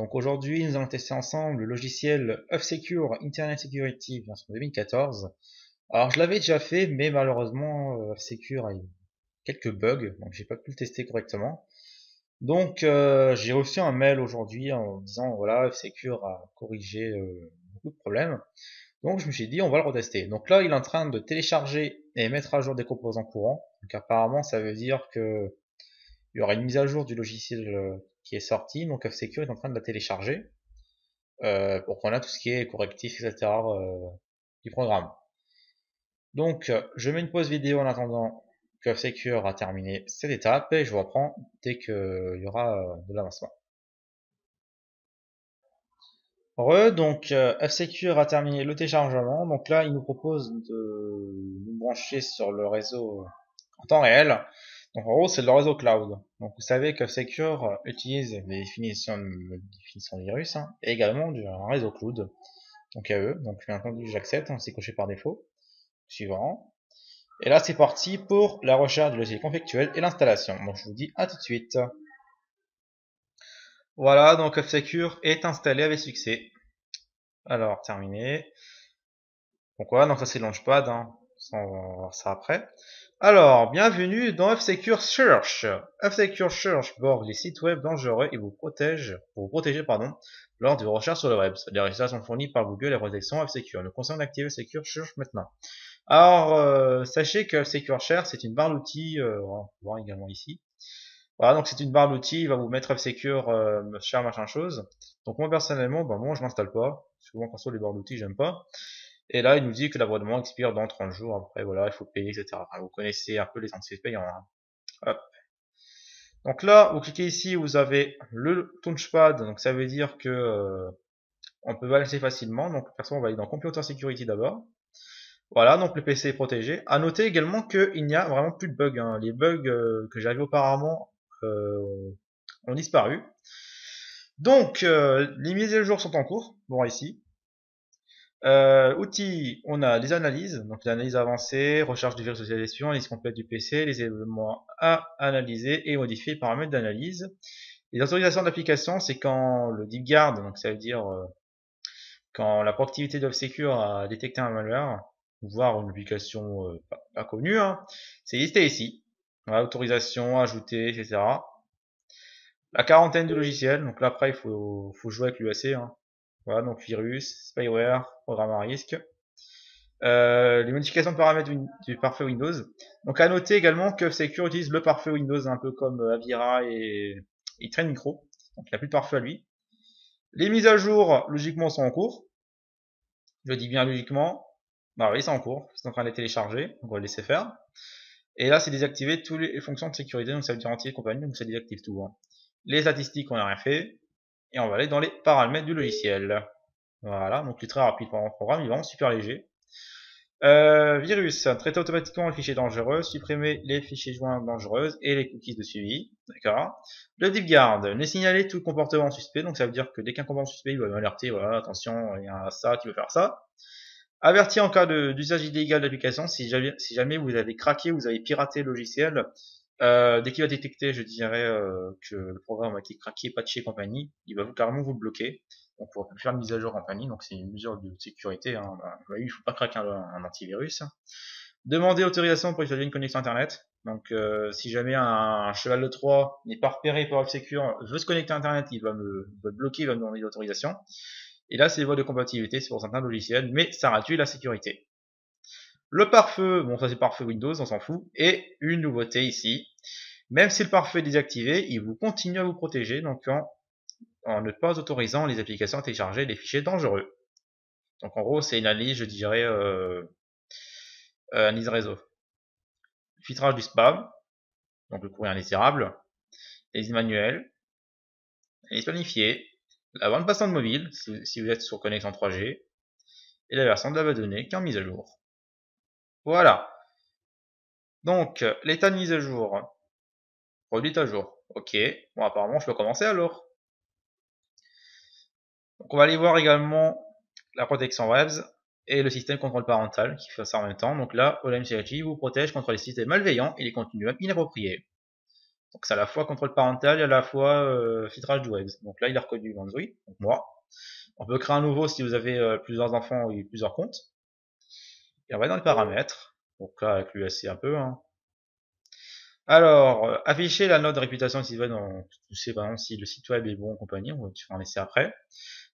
Donc aujourd'hui, nous allons tester ensemble le logiciel F-Secure Internet Security version 2014. Alors je l'avais déjà fait, mais malheureusement F-Secure a eu quelques bugs, donc j'ai pas pu le tester correctement. Donc j'ai reçu un mail aujourd'hui en disant voilà, F-Secure a corrigé beaucoup de problèmes. Donc je me suis dit on va le retester. Donc là il est en train de télécharger et mettre à jour des composants courants. Donc apparemment ça veut dire que il y aura une mise à jour du logiciel qui est sorti, donc F-Secure est en train de la télécharger pour qu'on ait tout ce qui est correctif, etc. Du programme. Donc je mets une pause vidéo en attendant que F-Secure a terminé cette étape et je vous reprends dès qu'il y aura de l'avancement. Donc F-Secure a terminé le téléchargement, donc là il nous propose de nous brancher sur le réseau en temps réel. Donc en gros c'est le réseau cloud. Donc vous savez que F-Secure utilise les définitions de virus et également un réseau cloud. Donc à eux, donc bien entendu j'accepte, c'est coché par défaut. Suivant. Et là c'est parti pour la recherche du logiciel conflictuel et l'installation. Donc je vous dis à tout de suite. Voilà, donc F-Secure est installé avec succès. Alors terminé. Donc voilà, donc ça c'est Launchpad, on va voir ça après. Alors, bienvenue dans F-Secure Search. F-Secure Search borde les sites web dangereux et vous protéger lors de vos recherches sur le web. Les résultats sont fournis par Google et la protection F-Secure. Nous conseillons d'activer F-Secure Search maintenant. Alors, sachez que F-Secure Search c'est une barre d'outils, on va voir également ici. Voilà, donc c'est une barre d'outils, il va vous mettre F-Secure Share machin chose. Donc moi personnellement, moi je m'installe pas. Souvent perso les barres d'outils j'aime pas. Et là, il nous dit que l'abonnement expire dans 30 jours. Après, voilà, il faut payer, etc. Enfin, vous connaissez un peu les entités payants. Hop. Donc là, vous cliquez ici, vous avez le Touchpad. Donc ça veut dire que on peut balancer facilement. Donc perso, on va aller dans Computer Security d'abord. Voilà, donc le PC est protégé. À noter également qu'il n'y a vraiment plus de bugs. Les bugs que j'avais auparavant ont disparu. Donc les mises à jour sont en cours. Bon, ici. Outils, on a les analyses, donc l'analyse avancée, recherche du virus de gestion, analyse complète du PC, les éléments à analyser et modifier les paramètres d'analyse. Les autorisations d'application, c'est quand le DeepGuard, donc ça veut dire quand la proactivité d'Off-Secure a détecté un malware, voire une application pas connue, c'est listé ici. Voilà, autorisation, ajouter, etc. La quarantaine du logiciel, donc là après il faut jouer avec l'UAC. Voilà, donc virus, spyware, programme à risque. Les modifications de paramètres du pare-feu Windows. Donc à noter également que F-Secure utilise le pare-feu Windows un peu comme Avira et Trend Micro. Donc il n'a plus de pare-feu à lui. Les mises à jour, logiquement, sont en cours. Je dis bien logiquement. Bah oui, c'est en cours. C'est en train de les télécharger. Donc on va le laisser faire. Et là, c'est désactiver toutes les fonctions de sécurité. Donc ça veut dire entier et compagnie. Donc ça désactive tout. Les statistiques, on n'a rien fait. Et on va aller dans les paramètres du logiciel. Voilà, donc il est très rapide pendant le programme, il est vraiment super léger. Virus, traiter automatiquement les fichiers dangereux, supprimer les fichiers joints dangereux et les cookies de suivi. D'accord. Le DeepGuard, ne signaler tout comportement suspect, donc ça veut dire que dès qu'un comportement suspect, il va m'alerter, voilà, attention, il y a ça qui veut faire ça. Avertir en cas d'usage illégal d'application, si jamais vous avez craqué, vous avez piraté le logiciel, dès qu'il va détecter, je dirais que le programme a été craqué, patché et compagnie, il va carrément vous le bloquer. Donc on pourra plus faire une mise à jour en compagnie, donc c'est une mesure de sécurité. Il ne faut pas craquer un antivirus. Demander autorisation pour utiliser une connexion internet. Donc si jamais un cheval de Troie n'est pas repéré par F-Secure, veut se connecter à internet, il va me bloquer, il va me demander l'autorisation. Et là c'est les voies de compatibilité, c'est pour certains logiciels, mais ça réduit la sécurité. Le pare-feu, bon ça c'est pare-feu Windows, on s'en fout. Et une nouveauté ici, même si le pare-feu est désactivé, il vous continue à vous protéger, donc en ne pas autorisant les applications à télécharger des fichiers dangereux. Donc en gros c'est une analyse, je dirais, analyse réseau. Filtrage du spam, donc le courrier indésirable, les manuels, les planifiés, la bande passante mobile, si vous êtes sur connexion 3G, et la version de la base de données qui est en mise à jour. Voilà. Donc, l'état de mise à jour. Produit à jour. Ok. Bon, apparemment, je peux commencer alors. Donc, on va aller voir également la protection web et le système contrôle parental qui fait ça en même temps. Donc là, OLM CRG vous protège contre les systèmes malveillants et les contenus inappropriés. Donc c'est à la fois contrôle parental et à la fois filtrage du web. Donc là il a reconnu Android, donc moi. On peut créer un nouveau si vous avez plusieurs enfants et plusieurs comptes. Et on va dans les paramètres. Donc là avec l'USC un peu. Hein. Alors, afficher la note de réputation du site web, tu sais par exemple si le site web est bon en compagnie, tu vas en laisser après.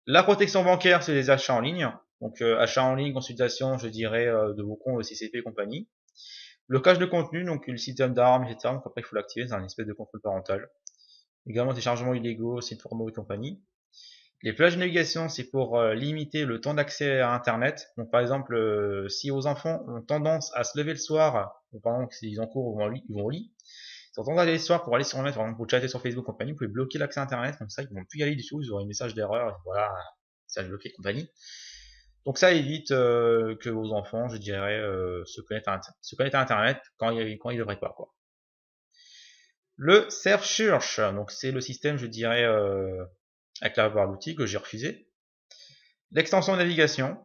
La protection bancaire, c'est les achats en ligne. Donc achats en ligne, consultation, je dirais, de vos comptes, CCP et compagnie. Le cache de contenu, donc le système d'armes, etc. Donc après il faut l'activer, c'est un espèce de contrôle parental. Également téléchargements illégaux, sites porno et compagnie. Les plages de navigation, c'est pour limiter le temps d'accès à Internet. Donc par exemple, si vos enfants ont tendance à se lever le soir, ou par exemple s'ils en cours ils vont au lit, ils ont tendance à aller le soir pour aller sur Internet, par exemple pour chatter sur Facebook compagnie, vous pouvez bloquer l'accès à Internet, comme ça ils vont plus y aller du tout, ils auront un message d'erreur, voilà, message bloqué compagnie. Donc ça évite que vos enfants, je dirais, se connectent à Internet quand ils devraient pas, quoi. Le Surf Search, donc c'est le système, je dirais, avec la barre d'outils que j'ai refusé. L'extension de navigation.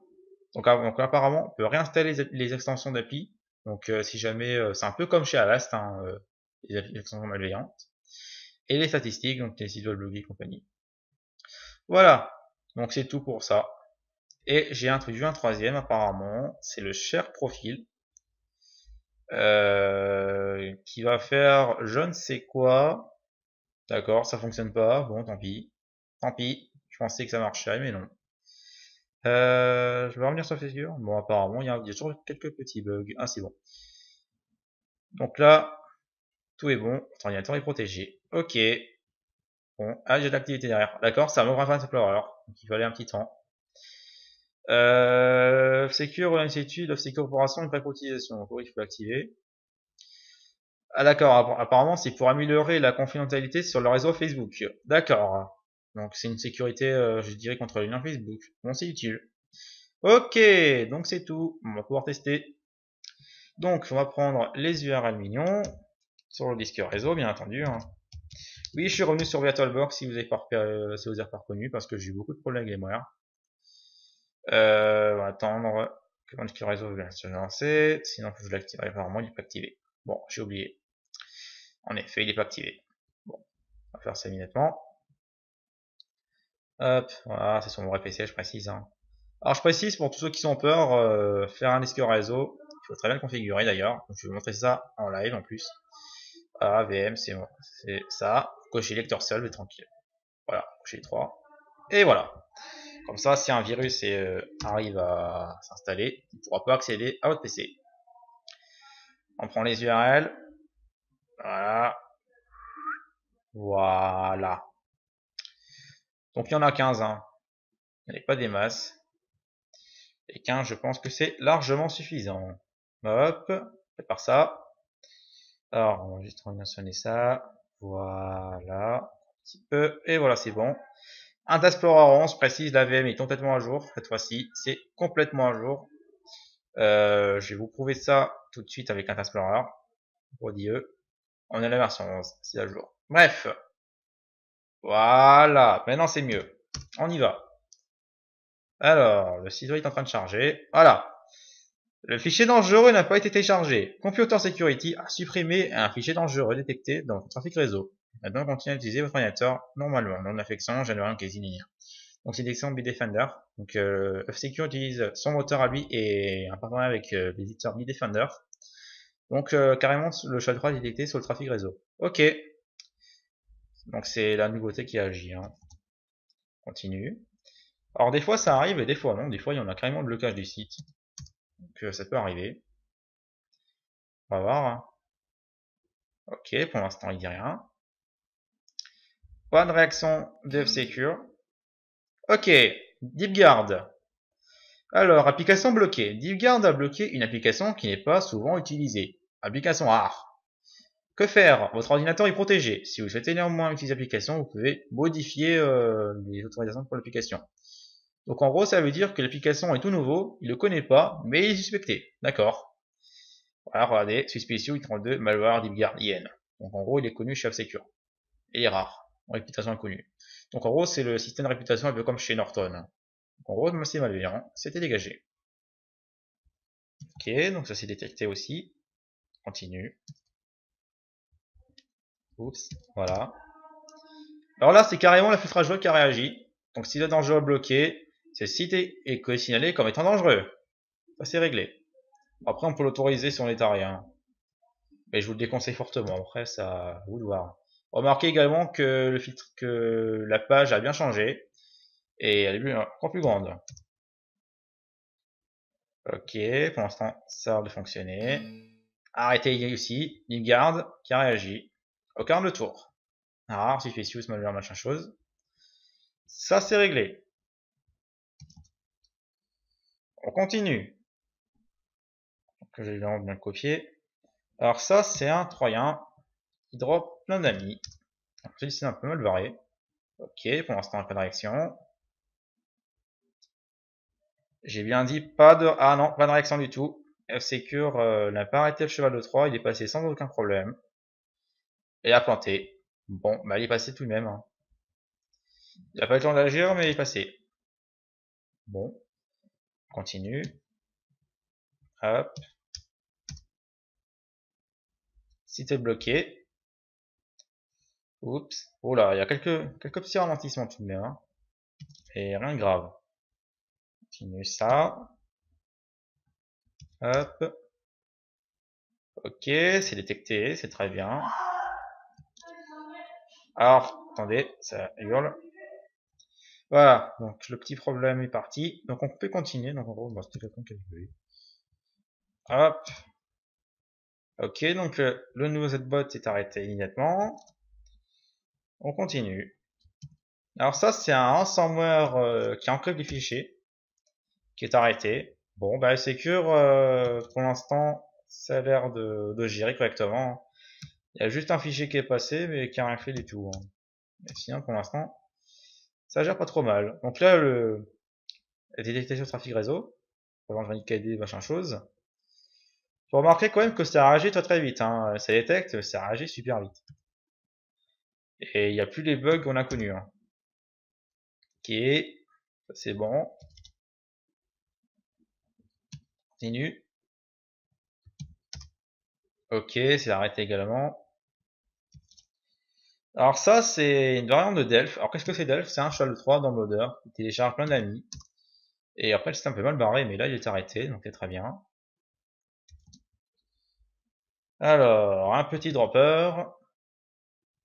Donc apparemment, on peut réinstaller les extensions d'appli. Donc si jamais, c'est un peu comme chez Avast, hein, les extensions malveillantes. Et les statistiques, donc les sites web blogués et compagnie. Voilà, donc c'est tout pour ça. Et j'ai introduit un troisième apparemment, c'est le Share Profile. Qui va faire je ne sais quoi. D'accord, ça fonctionne pas, bon tant pis. Tant pis, je pensais que ça marchait, mais non. Je vais revenir sur Facebook. Bon, apparemment, il y a toujours quelques petits bugs. Ah, c'est bon. Donc là, tout est bon. Votre ordinateur est protégé. Ok. Bon, ah, j'ai de l'activité derrière. D'accord, ça m'ouvre un Internet Explorer. Donc il fallait un petit temps. Secure Institute of Secure Corporation et précotisation. Donc oui, il faut l'activer. Ah d'accord, apparemment c'est pour améliorer la confidentialité sur le réseau Facebook. D'accord. Donc c'est une sécurité, je dirais, contre les liens Facebook. Bon, c'est utile. Ok, donc c'est tout. On va pouvoir tester. Donc on va prendre les URL mignons sur le disque réseau, bien entendu. Hein. Oui, je suis revenu sur VirtualBox si vous n'avez pas reconnu parce que j'ai eu beaucoup de problèmes avec les moires. On va attendre que mon disque réseau vienne se lancer, sinon je l'activerai apparemment, il n'est pas activé. Bon, j'ai oublié. En effet, il n'est pas activé. Bon, on va faire ça immédiatement. Hop, voilà, c'est sur mon vrai PC, je précise. Hein. Alors je précise pour tous ceux qui sont peur, faire un disque réseau, il faut très bien le configurer d'ailleurs. Je vais vous montrer ça en live en plus. Voilà, VM, c'est ça. Cocher lecteur seul, mais tranquille. Voilà, cocher les 3. Et voilà. Comme ça, si un virus arrive à s'installer, il ne pourra pas accéder à votre PC. On prend les URL. Voilà. Voilà. Donc il y en a 15. Hein. Il n'y en a pas des masses. Et 15, je pense que c'est largement suffisant. Hop, prépare ça. Alors, on va juste mentionner ça. Voilà. Un petit peu. Et voilà, c'est bon. Internet Explorer 11 précise la VM est complètement à jour. Cette fois-ci, c'est complètement à jour. Je vais vous prouver ça tout de suite avec Internet Explorer. Pour dire, on est la version 11, c'est à jour. Bref. Voilà. Maintenant, c'est mieux. On y va. Alors, le site web est en train de charger. Voilà. Le fichier dangereux n'a pas été téléchargé. Computer Security a supprimé un fichier dangereux détecté dans votre trafic réseau. Maintenant, continuez à utiliser votre ordinateur normalement. Non d'affection, général quasi linéaire. Donc, c'est l'édition Bitdefender. Donc, F-Secure utilise son moteur à lui et un partenariat avec l'éditeur Bitdefender. Donc, carrément, le SHA-3 est détecté sur le trafic réseau. Ok. Donc, c'est la nouveauté qui agit. Hein. Continue. Alors, des fois, ça arrive et des fois, non. Des fois, il y en a carrément le blocage du site. Donc, ça peut arriver. On va voir. Hein. Ok, pour l'instant, il dit rien. Pas de réaction de F-Secure. Ok, DeepGuard. Alors, application bloquée. DeepGuard a bloqué une application qui n'est pas souvent utilisée. Application rare. Que faire? Votre ordinateur est protégé. Si vous souhaitez néanmoins utiliser l'application, vous pouvez modifier les autorisations pour l'application. Donc en gros, ça veut dire que l'application est tout nouveau, il ne le connaît pas, mais il est suspecté. D'accord. Voilà, regardez, suspicious 832 malware DeepGuard IN. Donc en gros, il est connu chez F-Secure. Et il est rare. Réputation inconnue. Donc en gros, c'est le système de réputation un peu comme chez Norton. Donc, en gros, c'est malveillant, c'était dégagé. Ok, donc ça s'est détecté aussi. Continue. Oups, voilà. Alors là, c'est carrément la filtrage web qui a réagi. Donc si le dangereux bloqué, c'est cité et que signalé comme étant dangereux. Ça c'est réglé. Après, on peut l'autoriser si on est à rien. Mais je vous le déconseille fortement. Après, ça à vous de voir. Remarquez également que le filtre, que la page a bien changé et elle est encore plus grande. Ok, pour l'instant, ça a l'air de fonctionner. Arrêtez aussi. Nilgard qui a réagi. Aucun de tour. Ah, Artificius, malheur, machin chose. Ça, c'est réglé. On continue. Donc, je vais bien le copier. Alors ça, c'est un Troyen qui drop plein d'amis. Celui-ci est un peu mal barré. Ok, pour l'instant, pas de réaction. J'ai bien dit pas de... Ah non, pas de réaction du tout. F-Secure n'a pas arrêté le cheval de 3, il est passé sans aucun problème. Et a planté. Bon, bah il est passé tout de même. Hein. Il a pas eu le temps d'agir, mais il est passé. Bon, on continue. Hop. Cité bloquée. Oups. Oh là, il y a quelques petits ralentissements tout de même. Hein. Et rien de grave. Continue ça. Hop. Ok, c'est détecté, c'est très bien. Alors, attendez, ça hurle. Voilà, donc le petit problème est parti. Donc on peut continuer. Donc en gros, bon, c'était quelqu'un qui avait voulu. Hop. Ok, donc le nouveau ZBot est arrêté immédiatement. On continue. Alors ça, c'est un ransomware qui encrypte les fichiers, qui est arrêté. Bon, bah Secure, pour l'instant, ça a l'air de gérer correctement. Il y a juste un fichier qui est passé, mais qui a rien fait du tout. Hein. Mais sinon, pour l'instant, ça gère pas trop mal. Donc là, la détectation de trafic réseau, pour je KD, machin chose. Faut remarquer quand même que ça réagit très très vite. Hein. Ça détecte, ça réagit super vite. Et il n'y a plus les bugs qu'on a connus. Hein. Ok, c'est bon. Continue. Ok, c'est arrêté également. Alors ça, c'est une variante de Delph. Alors qu'est-ce que c'est Delph? C'est un cheval de 3 dans Loader qui télécharge plein d'amis. Et après, c'est un peu mal barré, mais là, il est arrêté, donc c'est très bien. Alors, un petit dropper.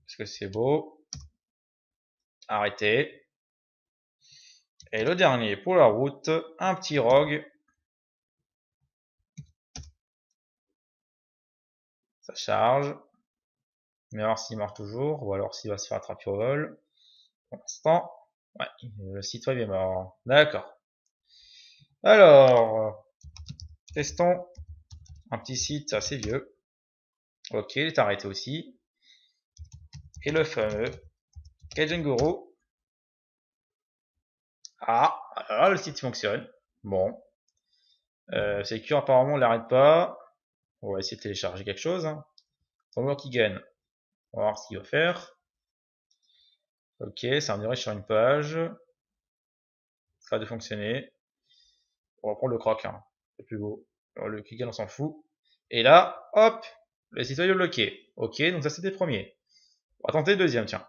Parce que c'est beau. Arrêté. Et le dernier pour la route, un petit rogue. Ça charge. Mais alors s'il marche toujours, ou alors s'il va se faire attraper au vol. Pour l'instant, ouais, le site web est mort. D'accord. Alors, testons un petit site assez vieux. Ok, il est arrêté aussi. Et le fameux Kajenguru. Ah, alors là, le site fonctionne. Bon. Secure apparemment, on l'arrête pas. On va essayer de télécharger quelque chose. Hein. Qui gagne. On va voir ce qu'il va faire. Ok, ça me dirige sur une page. Ça a de fonctionner. On va prendre le croc. Hein. C'est plus beau. Alors, le Kigan, on s'en fout. Et là, hop, le site web est bloqué. Ok, donc ça c'était le premier. On va tenter le deuxième, tiens.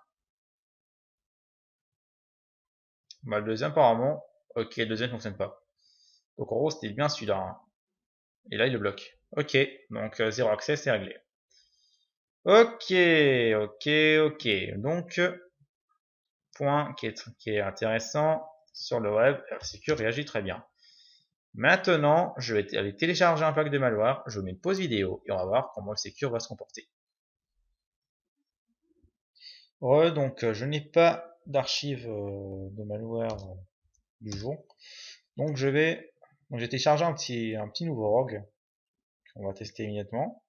Bah, le deuxième, apparemment. Ok, le deuxième ne fonctionne pas. Donc en gros, c'était bien celui-là. Hein. Et là, il le bloque. Ok, donc zéro accès, c'est réglé. Ok, ok. Donc, point qui est intéressant sur le web, Secure réagit très bien. Maintenant, je vais aller télécharger un pack de malware, je mets une pause vidéo et on va voir comment le Secure va se comporter. Donc je n'ai pas d'archives de malware du jour. Donc j'ai téléchargé un petit nouveau rogue qu'on va tester immédiatement.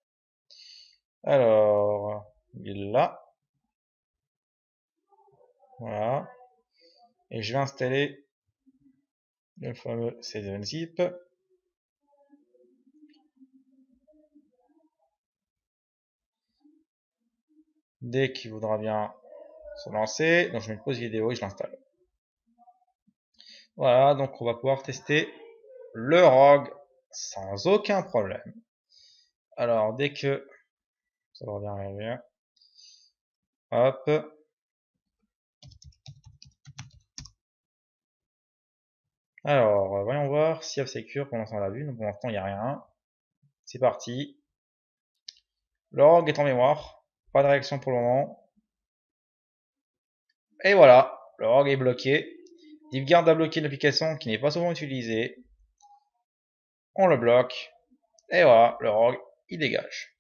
Alors, il est là. Voilà. Et je vais installer le fameux C7zip. Dès qu'il voudra bien se lancer, donc je mets une pause vidéo et je l'installe. Voilà, donc on va pouvoir tester le rogue sans aucun problème. Alors, dès que ça va bien arriver, Hop. Alors, voyons voir si F-Secure, pour l'instant on l'a vu, donc pour l'instant il n'y a rien. C'est parti. L'orgue est en mémoire. Pas de réaction pour le moment. Et voilà, l'orgue est bloqué. DivGuard a bloqué l'application qui n'est pas souvent utilisée. On le bloque. Et voilà, l'orgue, il dégage.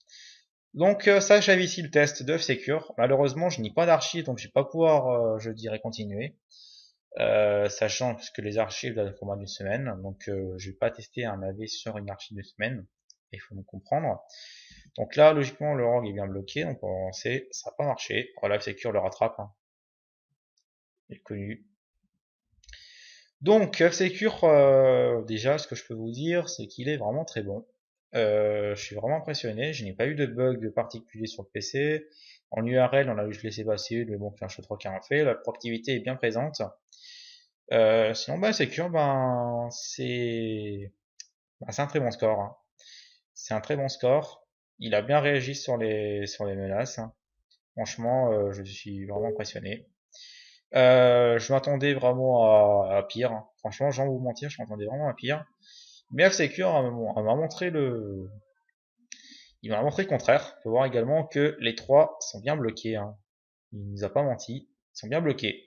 Donc ça j'avais ici le test de F-Secure. Malheureusement je n'ai pas d'archives donc je vais pas pouvoir je dirais continuer. Sachant que les archives dans le format d'une semaine. Donc je vais pas tester un AV sur une archive de semaine. Il faut me comprendre. Donc là logiquement le org est bien bloqué. Donc on va avancer. Ça n'a pas marché. Voilà F-Secure le rattrape. Hein. Il est connu. Donc F-Secure déjà ce que je peux vous dire c'est qu'il est vraiment très bon. Je suis vraiment impressionné, je n'ai pas eu de bug particulier sur le PC. En URL, on a juste laissé passer, mais bon, c'est un SHA-3 qui a fait. La proactivité est bien présente. Sinon, bah, Secure, c'est un très bon score. Hein. C'est un très bon score. Il a bien réagi sur les menaces. Hein. Franchement, je suis vraiment impressionné. Je m'attendais vraiment à pire. Hein. Franchement, j'en vous mentir, je m'attendais vraiment à pire. Mais F-Secure m'a montré il m'a montré le contraire. Il faut voir également que les trois sont bien bloqués. Hein. Il nous a pas menti. Ils sont bien bloqués.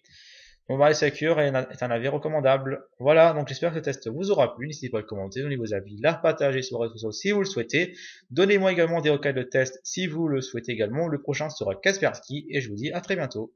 Donc F-Secure est un avis recommandable. Voilà, donc j'espère que ce test vous aura plu. N'hésitez pas à le commenter, donnez vos avis, la partager sur les réseaux sociaux si vous le souhaitez. Donnez-moi également des requêtes de test si vous le souhaitez également. Le prochain sera Kaspersky et je vous dis à très bientôt.